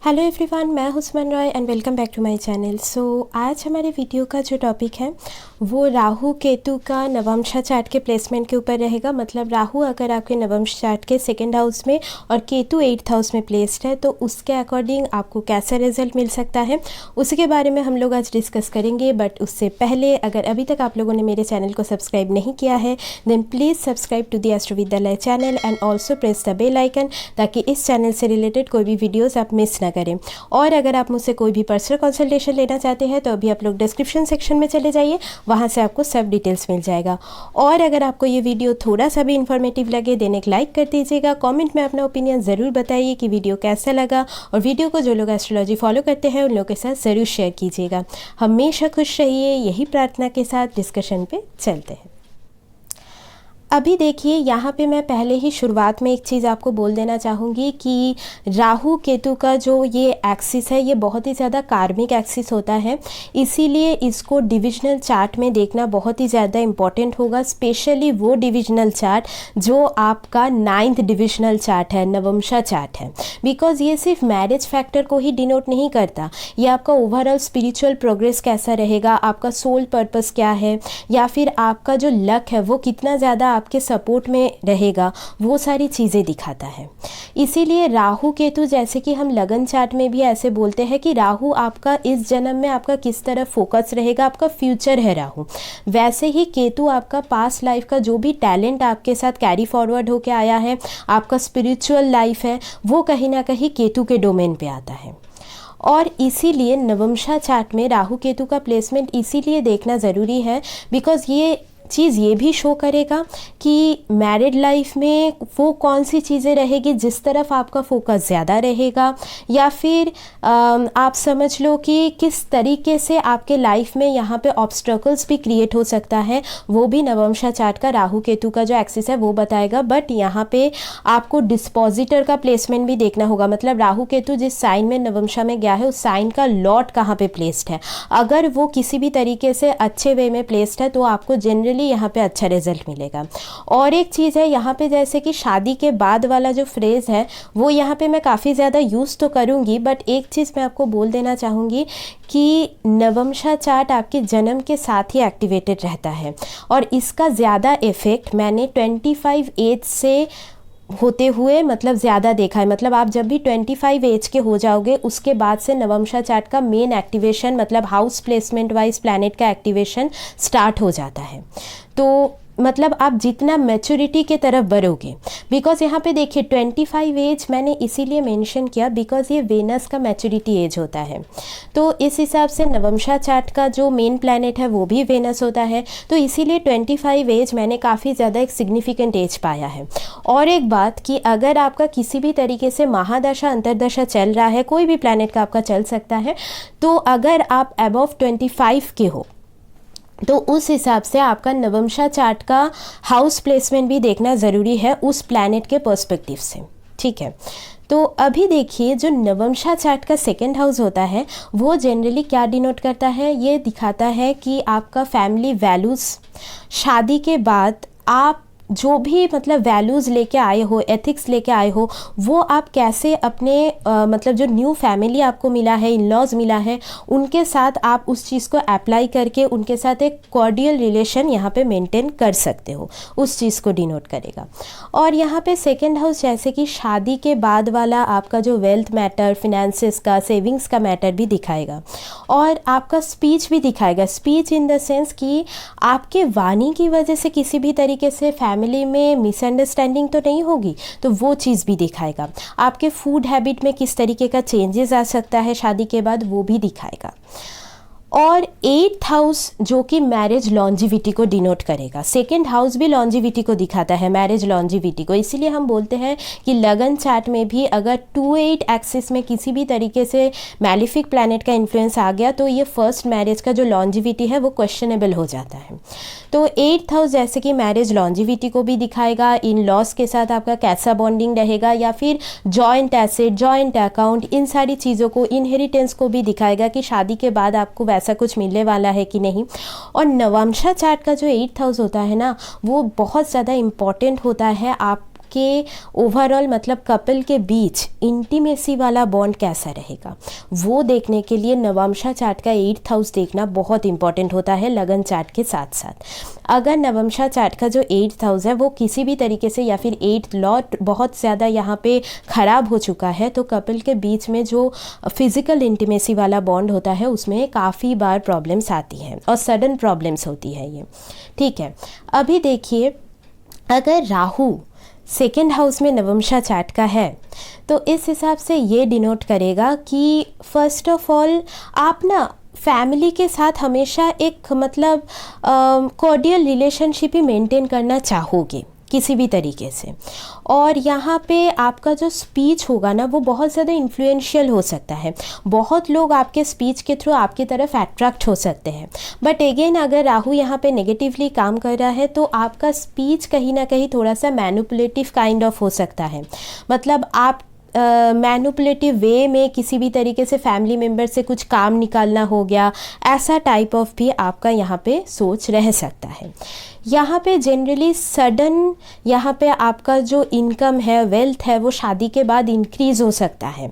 Hello everyone, मैं Husman Roy and welcome back to my channel. आज हमारे वीडियो का जो टॉपिक है वो राहु केतु का नवमशा चार्ट के प्लेसमेंट के ऊपर रहेगा। मतलब राहु अगर आपके नवमशा चार्ट के सेकंड हाउस में और केतु 8th हाउस में प्लेस्ड है तो उसके अकॉर्डिंग आपको कैसा रिजल्ट मिल सकता है उसके बारे में हम लोग आज डिस्कस करेंगे। बट उससे पहले अगर अभी तक आप लोगों ने मेरे चैनल को सब्सक्राइब नहीं किया है then please subscribe to the astro Vidyalaya channel and also press the bell icon ताकि इस चैनल से रिलेटेड कोई भी वीडियोज़ आप मिस ना करें। और अगर आप मुझसे कोई भी पर्सनल कंसल्टेशन लेना चाहते हैं तो अभी आप लोग डिस्क्रिप्शन सेक्शन में चले जाइए, वहाँ से आपको सब डिटेल्स मिल जाएगा। और अगर आपको ये वीडियो थोड़ा सा भी इन्फॉर्मेटिव लगे देन एक लाइक कर दीजिएगा। कमेंट में अपना ओपिनियन ज़रूर बताइए कि वीडियो कैसा लगा, और वीडियो को जो लोग एस्ट्रोलॉजी फॉलो करते हैं उन लोगों के साथ ज़रूर शेयर कीजिएगा। हमेशा खुश रहिए, यही प्रार्थना के साथ डिस्कशन पे चलते हैं। अभी देखिए यहाँ पे मैं पहले ही शुरुआत में एक चीज़ आपको बोल देना चाहूँगी कि राहु केतु का जो ये एक्सिस है ये बहुत ही ज़्यादा कार्मिक एक्सिस होता है, इसीलिए इसको डिविजनल चार्ट में देखना बहुत ही ज़्यादा इम्पॉर्टेंट होगा। स्पेशली वो डिविजनल चार्ट जो आपका 9th डिविजनल चार्ट है, नवमशा चार्ट है, बिकॉज ये सिर्फ मैरिज फैक्टर को ही डिनोट नहीं करता, ये आपका ओवरऑल स्पिरिचुअल प्रोग्रेस कैसा रहेगा, आपका सोल पर्पस क्या है, या फिर आपका जो लक है वो कितना ज़्यादा आपके सपोर्ट में रहेगा, वो सारी चीज़ें दिखाता है। इसीलिए राहु केतु, जैसे कि हम लगन चार्ट में भी ऐसे बोलते हैं कि राहु आपका इस जन्म में आपका किस तरफ फोकस रहेगा, आपका फ्यूचर है राहु, वैसे ही केतु आपका पास्ट लाइफ का जो भी टैलेंट आपके साथ कैरी फॉरवर्ड होके आया है, आपका स्पिरिचुअल लाइफ है, वो कहीं ना कहीं केतु के डोमेन पे आता है। और इसीलिए नवमशा चार्ट में राहु केतु का प्लेसमेंट इसीलिए देखना ज़रूरी है बिकॉज ये चीज़ ये भी शो करेगा कि मैरिड लाइफ में वो कौन सी चीज़ें रहेगी जिस तरफ आपका फोकस ज़्यादा रहेगा, या फिर आप समझ लो कि किस तरीके से आपके लाइफ में यहाँ पे ऑब्स्टकल्स भी क्रिएट हो सकता है, वो भी नवमशा चार्ट का राहु केतु का जो एक्सिस है वो बताएगा। बट यहाँ पे आपको डिस्पोजिटर का प्लेसमेंट भी देखना होगा, मतलब राहु केतु जिस साइन में नवमशा में गया है उस साइन का लॉर्ड कहाँ पे प्लेस्ड है। अगर वो किसी भी तरीके से अच्छे वे में प्लेस्ड है तो आपको जनरली यहाँ पे अच्छा रिजल्ट मिलेगा। और एक चीज़ है यहाँ पे, जैसे कि शादी के बाद वाला जो फ्रेज़ है वो यहाँ पे मैं काफ़ी ज़्यादा यूज़ तो करूँगी, बट एक चीज़ मैं आपको बोल देना चाहूँगी कि नवमशा चार्ट आपके जन्म के साथ ही एक्टिवेटेड रहता है, और इसका ज़्यादा इफेक्ट मैंने 25 एज से होते हुए मतलब ज़्यादा देखा है। मतलब आप जब भी 25 एज के हो जाओगे उसके बाद से नवमशा चार्ट का मेन एक्टिवेशन, मतलब हाउस प्लेसमेंट वाइज प्लैनेट का एक्टिवेशन स्टार्ट हो जाता है। तो मतलब आप जितना मैच्योरिटी के तरफ बढ़ोगे, बिकॉज यहाँ पे देखिए 25 एज मैंने इसीलिए मेंशन किया बिकॉज ये वेनस का मैच्योरिटी एज होता है, तो इस हिसाब से नवमशा चार्ट का जो मेन प्लैनेट है वो भी वेनस होता है, तो इसीलिए 25 एज मैंने काफ़ी ज़्यादा एक सिग्निफिकेंट एज पाया है। और एक बात कि अगर आपका किसी भी तरीके से महादशा अंतरदशा चल रहा है, कोई भी प्लैनेट का आपका चल सकता है, तो अगर आप अबव 25 के हो तो उस हिसाब से आपका नवमशा चार्ट का हाउस प्लेसमेंट भी देखना ज़रूरी है उस प्लैनेट के पर्सपेक्टिव से, ठीक है। तो अभी देखिए जो नवमशा चार्ट का सेकंड हाउस होता है वो जनरली क्या डिनोट करता है, ये दिखाता है कि आपका फैमिली वैल्यूज़, शादी के बाद आप जो भी मतलब वैल्यूज़ लेके आए हो, एथिक्स लेके आए हो, वो आप कैसे अपने मतलब जो न्यू फैमिली आपको मिला है, इन लॉज मिला है, उनके साथ आप उस चीज़ को अप्लाई करके उनके साथ एक कॉर्डियल रिलेशन यहाँ पे मेंटेन कर सकते हो, उस चीज़ को डिनोट करेगा। और यहाँ पे सेकंड हाउस जैसे कि शादी के बाद वाला आपका जो वेल्थ मैटर, फिनेंसेस का, सेविंग्स का मैटर भी दिखाएगा, और आपका स्पीच भी दिखाएगा। स्पीच इन द सेंस कि आपके वाणी की वजह से किसी भी तरीके से फैमिली में मिसअंडरस्टैंडिंग तो नहीं होगी, तो वो चीज़ भी दिखाएगा। आपके फूड हैबिट में किस तरीके का चेंजेस आ सकता है शादी के बाद, वो भी दिखाएगा। और 8th हाउस जो कि मैरिज लॉन्जिविटी को डिनोट करेगा, सेकंड हाउस भी लॉन्जिविटी को दिखाता है, मैरिज लॉन्जिविटी को। इसीलिए हम बोलते हैं कि लगन चार्ट में भी अगर 2-8 एक्सिस में किसी भी तरीके से मैलिफिक प्लैनेट का इन्फ्लुएंस आ गया तो ये फर्स्ट मैरिज का जो लॉन्जिविटी है वो क्वेश्चनेबल हो जाता है। तो 8th हाउस जैसे कि मैरिज लॉन्जिविटी को भी दिखाएगा, इन लॉस के साथ आपका कैसा बॉन्डिंग रहेगा, या फिर जॉइंट एसेट, जॉइंट अकाउंट, इन सारी चीज़ों को, इनहेरिटेंस को भी दिखाएगा कि शादी के बाद आपको वैसा कुछ मिलने वाला है कि नहीं। और नवमशा चार्ट का जो 8th हाउस होता है ना वो बहुत ज़्यादा इम्पॉर्टेंट होता है आप आपके ओवरऑल मतलब कपल के बीच इंटीमेसी वाला बॉन्ड कैसा रहेगा, वो देखने के लिए नवमशा चार्ट का 8th हाउस देखना बहुत इंपॉर्टेंट होता है लगन चार्ट के साथ साथ। अगर नवमशा चार्ट का जो 8th हाउस है वो किसी भी तरीके से या फिर 8th लॉट बहुत ज़्यादा यहाँ पे ख़राब हो चुका है, तो कपल के बीच में जो फिज़िकल इंटीमेसी वाला बॉन्ड होता है उसमें काफ़ी बार प्रॉब्लम्स आती हैं और सडन प्रॉब्लम्स होती है ये, ठीक है। अभी देखिए, अगर राहु सेकेंड हाउस में नवमशा चार्ट का है तो इस हिसाब से ये डिनोट करेगा कि फर्स्ट ऑफ ऑल आप ना फैमिली के साथ हमेशा एक मतलब कॉर्डियल रिलेशनशिप ही मेंटेन करना चाहोगे किसी भी तरीके से, और यहाँ पे आपका जो स्पीच होगा ना वो बहुत ज़्यादा इन्फ्लुएंशियल हो सकता है। बहुत लोग आपके स्पीच के थ्रू आपकी तरफ अट्रैक्ट हो सकते हैं, बट अगेन अगर राहु यहाँ पे नेगेटिवली काम कर रहा है तो आपका स्पीच कहीं ना कहीं थोड़ा सा मैनिपुलेटिव काइंड ऑफ हो सकता है। मतलब आप मैनिपुलेटिव वे में किसी भी तरीके से फैमिली मेम्बर से कुछ काम निकालना हो गया, ऐसा टाइप ऑफ भी आपका यहाँ पे सोच रह सकता है। यहाँ पे जनरली सडन यहाँ पे आपका जो इनकम है, वेल्थ है, वो शादी के बाद इंक्रीज़ हो सकता है,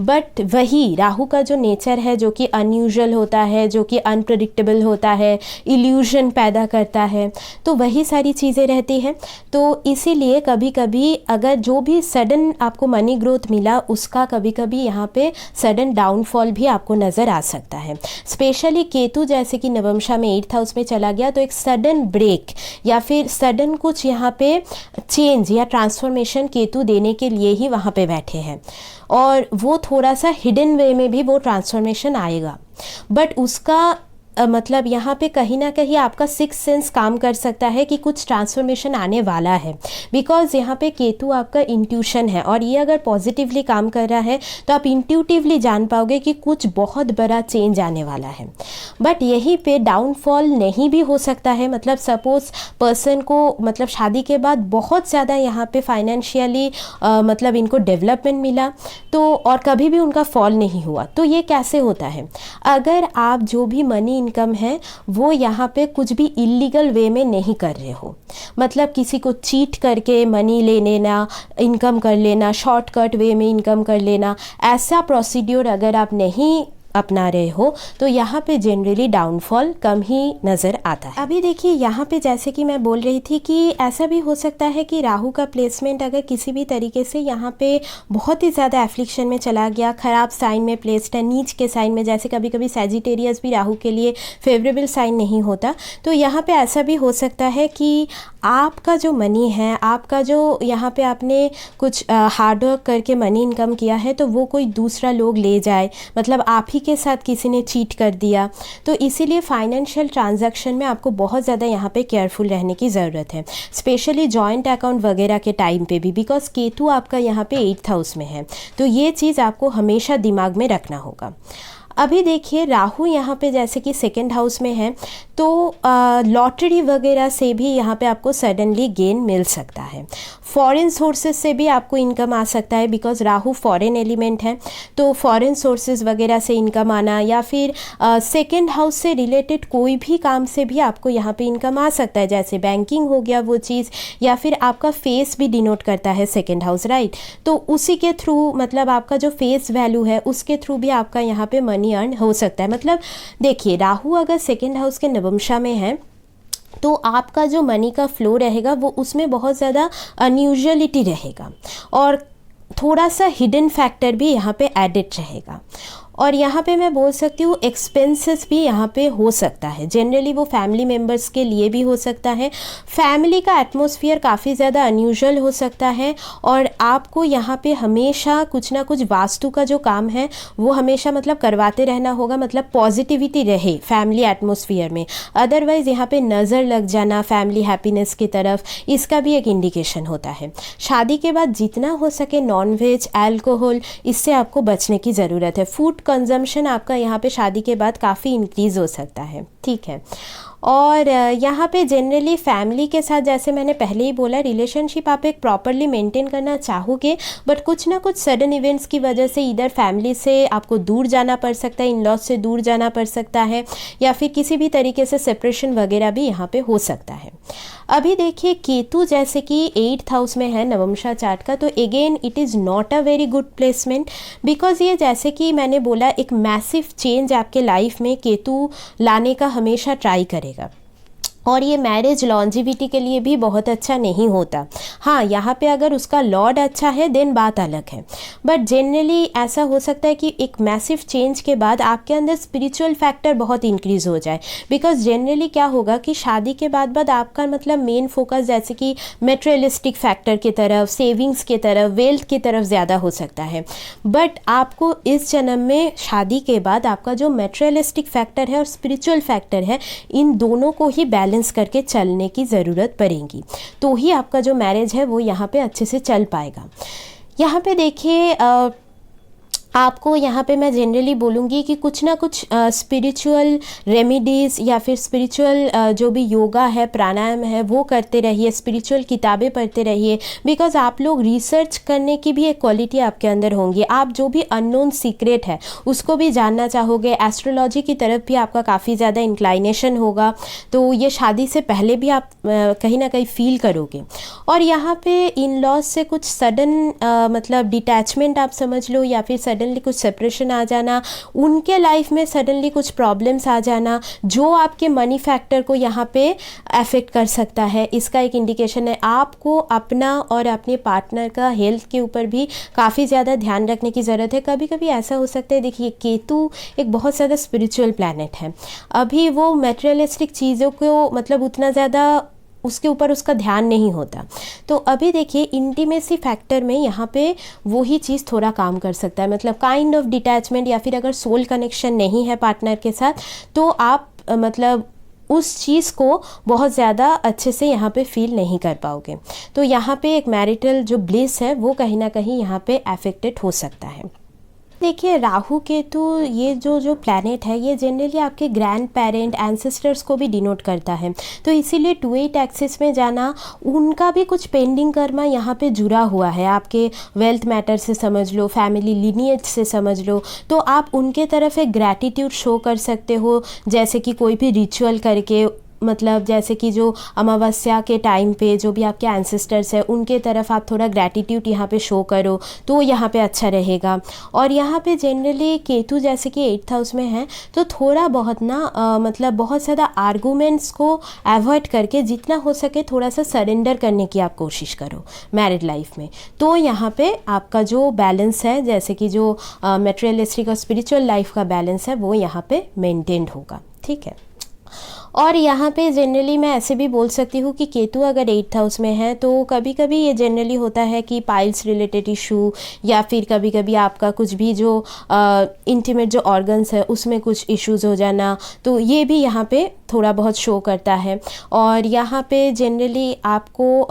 बट वही राहु का जो नेचर है जो कि अनयूजुअल होता है, जो कि अनप्रेडिक्टेबल होता है, इल्यूजन पैदा करता है, तो वही सारी चीज़ें रहती हैं। तो इसीलिए कभी कभी अगर जो भी सडन आपको मनी ग्रोथ मिला उसका कभी कभी यहाँ पे सडन डाउनफॉल भी आपको नज़र आ सकता है। स्पेशली केतु जैसे कि नवमशा में 8th हाउस में चला गया तो एक सडन ब्रेक या फिर सडन कुछ यहाँ पे चेंज या ट्रांसफॉर्मेशन केतु देने के लिए ही वहाँ पे बैठे हैं, और वो थोड़ा सा हिडन वे में भी वो ट्रांसफॉर्मेशन आएगा, बट उसका मतलब यहाँ पे कहीं ना कहीं आपका सिक्स सेंस काम कर सकता है कि कुछ ट्रांसफॉर्मेशन आने वाला है, बिकॉज यहाँ पे केतु आपका इंट्यूशन है, और ये अगर पॉजिटिवली काम कर रहा है तो आप इंट्यूटिवली जान पाओगे कि कुछ बहुत बड़ा चेंज आने वाला है। बट यहीं पे डाउनफॉल नहीं भी हो सकता है, मतलब सपोज पर्सन को मतलब शादी के बाद बहुत ज़्यादा यहाँ पे फाइनेंशियली मतलब इनको डेवलपमेंट मिला तो, और कभी भी उनका फॉल नहीं हुआ, तो ये कैसे होता है? अगर आप जो भी मनी इनकम है वो यहाँ पे कुछ भी इलीगल वे में नहीं कर रहे हो, मतलब किसी को चीट करके मनी ले लेना, इनकम कर लेना, शॉर्टकट वे में इनकम कर लेना, ऐसा प्रोसीड्योर अगर आप नहीं अपना रहे हो तो यहाँ पे जनरली डाउनफॉल कम ही नज़र आता है। अभी देखिए यहाँ पे जैसे कि मैं बोल रही थी कि ऐसा भी हो सकता है कि राहु का प्लेसमेंट अगर किसी भी तरीके से यहाँ पे बहुत ही ज़्यादा एफ्लिक्शन में चला गया, ख़राब साइन में प्लेस्ड है, नीच के साइन में, जैसे कभी कभी सैजिटेरियस भी राहु के लिए फेवरेबल साइन नहीं होता, तो यहाँ पे ऐसा भी हो सकता है कि आपका जो मनी है, आपका जो यहाँ पे आपने कुछ हार्डवर्क करके मनी इनकम किया है तो वो कोई दूसरा लोग ले जाए, मतलब आप ही के साथ किसी ने चीट कर दिया। तो इसीलिए फाइनेंशियल ट्रांजैक्शन में आपको बहुत ज़्यादा यहाँ पे केयरफुल रहने की ज़रूरत है, स्पेशली जॉइंट अकाउंट वगैरह के टाइम पे भी, बिकॉज केतु आपका यहाँ पे 8th हाउस में है, तो ये चीज़ आपको हमेशा दिमाग में रखना होगा। अभी देखिए राहु यहाँ पे जैसे कि 2nd हाउस में है तो लॉटरी वगैरह से भी यहाँ पे आपको सडनली गेन मिल सकता है, फॉरेन सोर्सेज से भी आपको इनकम आ सकता है, बिकॉज राहु फॉरेन एलिमेंट है, तो फॉरेन सोर्सेज वगैरह से इनकम आना या फिर 2nd हाउस से रिलेटेड कोई भी काम से भी आपको यहाँ पे इनकम आ सकता है, जैसे बैंकिंग हो गया वो चीज़, या फिर आपका फेस भी डिनोट करता है 2nd हाउस, राइट, तो उसी के थ्रू मतलब आपका जो फेस वैल्यू है उसके थ्रू भी आपका यहाँ पे मनी अर्न हो सकता है। मतलब देखिए राहु अगर 2nd हाउस के नवमशा में है तो आपका जो मनी का फ्लो रहेगा वो उसमें बहुत ज़्यादा अनयूजुअलिटी रहेगा और थोड़ा सा हिडन फैक्टर भी यहाँ पे एडिड रहेगा, और यहाँ पे मैं बोल सकती हूँ एक्सपेंसेस भी यहाँ पे हो सकता है, जनरली वो फैमिली मेम्बर्स के लिए भी हो सकता है। फैमिली का एटमॉस्फेयर काफ़ी ज़्यादा अनयूजुअल हो सकता है, और आपको यहाँ पे हमेशा कुछ ना कुछ वास्तु का जो काम है वो हमेशा मतलब करवाते रहना होगा, मतलब पॉजिटिविटी रहे फैमिली एटमॉस्फेयर में, अदरवाइज़ यहाँ पे नज़र लग जाना फैमिली हैप्पीनेस की तरफ, इसका भी एक इंडिकेशन होता है। शादी के बाद जितना हो सके नॉनवेज, अल्कोहल, इससे आपको बचने की ज़रूरत है। फूड कंजम्पशन आपका यहाँ पे शादी के बाद काफ़ी इंक्रीज़ हो सकता है, ठीक है। और यहाँ पे जनरली फैमिली के साथ जैसे मैंने पहले ही बोला रिलेशनशिप आप एक प्रॉपरली मेंटेन करना चाहोगे, बट कुछ ना कुछ सडन इवेंट्स की वजह से इधर फैमिली से आपको दूर जाना पड़ सकता है, इन लॉज से दूर जाना पड़ सकता है, या फिर किसी भी तरीके से सेपरेशन वगैरह भी यहाँ पे हो सकता है। अभी देखिए केतु जैसे कि 8th हाउस में है नवमशा चार्ट का, तो again it is not a very good placement, because ये जैसे कि मैंने बोला एक मैसिव चेंज आपके लाइफ में केतु लाने का हमेशा ट्राई करेगा, और ये मैरिज लॉन्जिविटी के लिए भी बहुत अच्छा नहीं होता। हाँ, यहाँ पे अगर उसका लॉर्ड अच्छा है देन बात अलग है, बट जनरली ऐसा हो सकता है कि एक मैसिव चेंज के बाद आपके अंदर स्पिरिचुअल फैक्टर बहुत इंक्रीज हो जाए, बिकॉज जनरली क्या होगा कि शादी के बाद आपका मतलब मेन फोकस जैसे कि मेटेरियलिस्टिक फैक्टर की तरफ, सेविंग्स की तरफ, वेल्थ की तरफ ज़्यादा हो सकता है, बट आपको इस जन्म में शादी के बाद आपका जो मेटेरियलिस्टिक फैक्टर है और स्पिरिचुअल फैक्टर है, इन दोनों को ही बैलेंस करके चलने की ज़रूरत पड़ेगी, तो ही आपका जो मैरिज है वो यहाँ पे अच्छे से चल पाएगा। यहाँ पे देखिए आपको यहाँ पे मैं जनरली बोलूँगी कि कुछ ना कुछ स्पिरिचुअल रेमेडीज़ या फिर स्पिरिचुअल जो भी योगा है, प्राणायाम है, वो करते रहिए, स्पिरिचुअल किताबें पढ़ते रहिए, बिकॉज आप लोग रिसर्च करने की भी एक क्वालिटी आपके अंदर होंगी। आप जो भी अननोन सीक्रेट है उसको भी जानना चाहोगे, एस्ट्रोलॉजी की तरफ भी आपका काफ़ी ज़्यादा इंक्लाइनेशन होगा, तो ये शादी से पहले भी आप कहीं ना कहीं फील करोगे। और यहाँ पे इन लॉज से कुछ सडन मतलब डिटैचमेंट आप समझ लो, या फिर सडनली कुछ सेपरेशन आ जाना, उनके लाइफ में सडनली कुछ प्रॉब्लम्स आ जाना जो आपके मनी फैक्टर को यहाँ पे अफेक्ट कर सकता है, इसका एक इंडिकेशन है। आपको अपना और अपने पार्टनर का हेल्थ के ऊपर भी काफ़ी ज़्यादा ध्यान रखने की ज़रूरत है। कभी कभी ऐसा हो सकता है, देखिए केतु एक बहुत ज़्यादा स्पिरिचुअल प्लैनेट है, अभी वो मटेरियलिस्टिक चीज़ों को मतलब उतना ज़्यादा उसके ऊपर उसका ध्यान नहीं होता, तो अभी देखिए इंटीमेसी फैक्टर में यहाँ पे वही चीज़ थोड़ा काम कर सकता है, मतलब काइंड ऑफ डिटैचमेंट, या फिर अगर सोल कनेक्शन नहीं है पार्टनर के साथ तो आप मतलब उस चीज़ को बहुत ज़्यादा अच्छे से यहाँ पे फील नहीं कर पाओगे, तो यहाँ पे एक मैरिटल जो ब्लिस है वो कहीं ना कहीं यहाँ पे अफेक्टेड हो सकता है। देखिए राहु केतु ये जो प्लैनेट है ये जनरली आपके ग्रैंड पेरेंट एंसेस्टर्स को भी डिनोट करता है, तो इसीलिए 2/8 एक्सिस में जाना, उनका भी कुछ पेंडिंग कर्मा यहाँ पे जुड़ा हुआ है, आपके वेल्थ मैटर से समझ लो, फैमिली लिनिएज से समझ लो, तो आप उनके तरफ एक ग्रैटिट्यूड शो कर सकते हो, जैसे कि कोई भी रिचुअल करके, मतलब जैसे कि जो अमावस्या के टाइम पे जो भी आपके एंसेस्टर्स हैं उनके तरफ आप थोड़ा ग्रैटिट्यूड यहाँ पे शो करो तो यहाँ पे अच्छा रहेगा। और यहाँ पे जनरली केतु जैसे कि 8th हाउस में है, तो थोड़ा बहुत ना मतलब बहुत ज़्यादा आर्गूमेंट्स को अवॉइड करके जितना हो सके थोड़ा सा सरेंडर करने की आप कोशिश करो मैरिड लाइफ में, तो यहाँ पे आपका जो बैलेंस है, जैसे कि जो मटेरियलिस्टिक और स्पिरिचुअल लाइफ का बैलेंस है वो यहाँ पे मेंटेन्ड होगा। ठीक है, और यहाँ पे जनरली मैं ऐसे भी बोल सकती हूँ कि केतु अगर 8th हाउस में है तो कभी कभी ये जनरली होता है कि पाइल्स रिलेटेड इशू, या फिर कभी कभी आपका कुछ भी जो इंटीमेट जो ऑर्गन्स है उसमें कुछ इश्यूज़ हो जाना, तो ये भी यहाँ पे थोड़ा बहुत शो करता है। और यहाँ पे जनरली आपको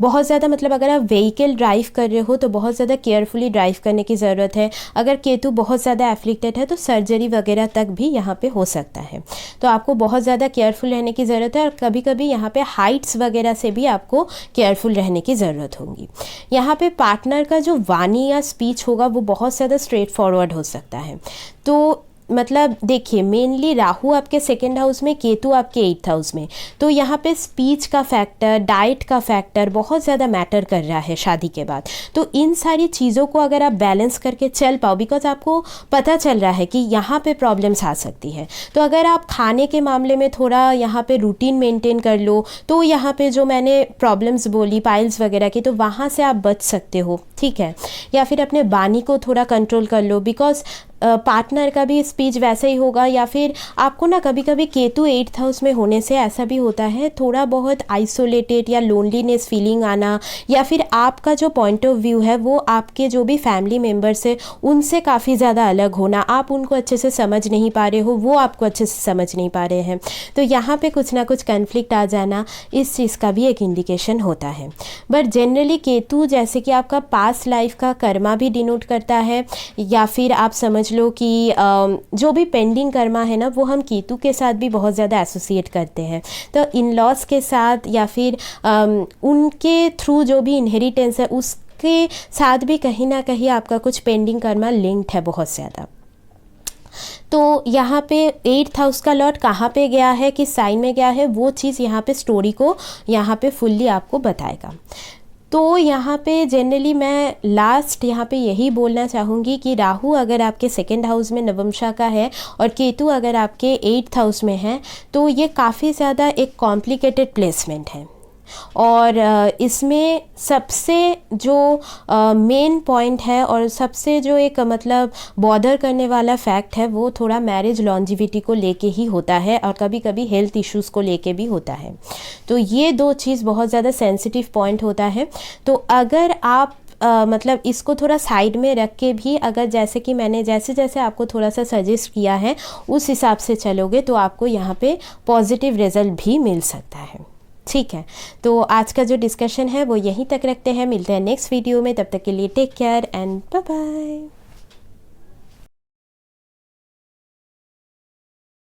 बहुत ज़्यादा मतलब अगर आप व्हीकल ड्राइव कर रहे हो तो बहुत ज़्यादा केयरफुली ड्राइव करने की ज़रूरत है। अगर केतु बहुत ज़्यादा एफ्लिक्टेड है तो सर्जरी वगैरह तक भी यहाँ पे हो सकता है, तो आपको बहुत ज़्यादा केयरफुल रहने की ज़रूरत है। और कभी कभी यहाँ पे हाइट्स वगैरह से भी आपको केयरफुल रहने की ज़रूरत होगी। यहाँ पे पार्टनर का जो वाणी या स्पीच होगा वो बहुत ज़्यादा स्ट्रेट फॉरवर्ड हो सकता है, तो मतलब देखिए मेनली राहु आपके 2nd हाउस में, केतु आपके 8th हाउस में, तो यहाँ पे स्पीच का फैक्टर, डाइट का फैक्टर बहुत ज़्यादा मैटर कर रहा है शादी के बाद। तो इन सारी चीज़ों को अगर आप बैलेंस करके चल पाओ, बिकॉज आपको पता चल रहा है कि यहाँ पे प्रॉब्लम्स आ सकती है, तो अगर आप खाने के मामले में थोड़ा यहाँ पे रूटीन मेंटेन कर लो तो यहाँ पे जो मैंने प्रॉब्लम्स बोली पाइल्स वगैरह की, तो वहाँ से आप बच सकते हो। ठीक है, या फिर अपने वाणी को थोड़ा कंट्रोल कर लो, बिकॉज पार्टनर का भी स्पीच वैसा ही होगा। या फिर आपको ना कभी कभी केतु 8th हाउस में होने से ऐसा भी होता है थोड़ा बहुत आइसोलेटेड या लोनलीनेस फीलिंग आना, या फिर आपका जो पॉइंट ऑफ व्यू है वो आपके जो भी फैमिली मेम्बर्स है उनसे काफ़ी ज़्यादा अलग होना, आप उनको अच्छे से समझ नहीं पा रहे हो, वो आपको अच्छे से समझ नहीं पा रहे हैं, तो यहाँ पे कुछ ना कुछ कन्फ्लिक्ट आ जाना इस चीज़ का भी एक इंडिकेशन होता है। बट जनरली केतु जैसे कि आपका पास्ट लाइफ का कर्मा भी डिनोट करता है, या फिर आप समझ लो कि जो भी पेंडिंग कर्मा है ना वो हम केतु के साथ भी बहुत ज़्यादा एसोसिएट करते हैं, तो इन लॉज के साथ या फिर उनके थ्रू जो भी इनहेरिटेंस है उसके साथ भी कहीं ना कहीं आपका कुछ पेंडिंग कर्मा लिंक्ड है बहुत ज़्यादा। तो यहाँ पे 8th हाउस का लॉर्ड कहाँ पे गया है, किस साइन में गया है, वो चीज़ यहाँ पे स्टोरी को यहाँ पे फुल्ली आपको बताएगा। तो यहाँ पे जनरली मैं लास्ट यहाँ पे यही बोलना चाहूँगी कि राहु अगर आपके 2nd हाउस में नवमशा का है और केतु अगर आपके 8th हाउस में है, तो ये काफ़ी ज़्यादा एक कॉम्प्लिकेटेड प्लेसमेंट है। और इसमें सबसे जो मेन पॉइंट है और सबसे जो एक मतलब बॉदर करने वाला फैक्ट है, वो थोड़ा मैरिज लॉन्जिविटी को लेके ही होता है और कभी कभी हेल्थ इश्यूज़ को लेके भी होता है। तो ये दो चीज़ बहुत ज़्यादा सेंसिटिव पॉइंट होता है। तो अगर आप मतलब इसको थोड़ा साइड में रख के भी अगर जैसे कि मैंने जैसे जैसे आपको थोड़ा सा सजेस्ट किया है उस हिसाब से चलोगे तो आपको यहाँ पे पॉजिटिव रिजल्ट भी मिल सकता है। ठीक है, तो आज का जो डिस्कशन है वो यहीं तक रखते हैं। मिलते हैं नेक्स्ट वीडियो में, तब तक के लिए take care and bye bye.